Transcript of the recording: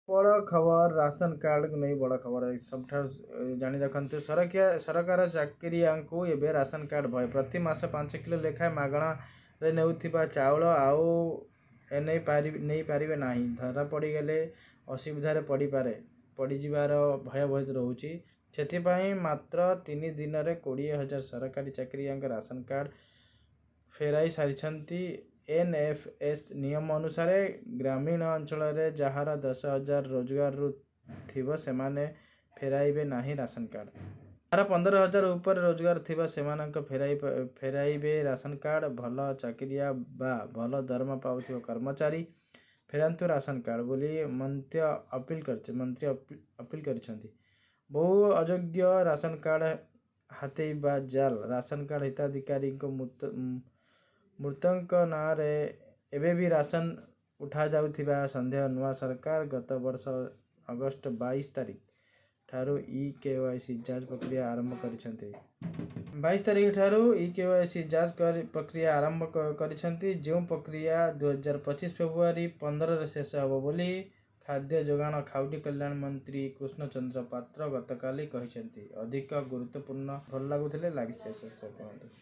बड़ खबर ration card को नहीं बड़ खबर सब जानी रखु सरकार चाकरिया को एवं राशन कार्ड भय प्रति मास 5 किलो लेखाएं मागणा रे नेउथिबा चाउल आउ नहीं पारे ना धरा पड़गले असुविधार पड़ीबार भय बहुत रोचे से मात्र 3 दिन में 20,000 सरकारी चाकरिया राशन कार्ड फेराई सारी एनएफएस नियम अनुसार ग्रामीण अंचल जार 10,000 रोजगार थिबो सेमाने फेराइबे नाही राशन कार्ड जार 15,000 ऊपर रोजगार थिबा सेमानक फेराइबे राशन कार्ड भल चाकरिया बा भल दरमा पाउथिबा कर्मचारी फेरांतु राशन कार्ड बोली मंत्री अपील कर बहु अयोग्य राशन कार्ड हाथेबा जाल राशन कार्ड हिताधिकारी मृतक नाँ एवं भी राशन उठा जाउथिबा संदेह नुआ सरकार गत वर्ष अगस्त 22 तारिख ठारू ई-केवाईसी जांच प्रक्रिया आरंभ करिसेंती 22 तारिख ठारू ई-केवाईसी जांच प्रक्रिया आरंभ करिसेंती जो प्रक्रिया 2025 फेब्रुआरी 15 रे शेष हबो बोली खाद्य जोगाण खाउटी कल्याण मंत्री कृष्णचंद्र पात्र गतकाली कहिसेंती अधिक गुरुत्वपूर्ण भल लागुथिले लागि शेष करंतु।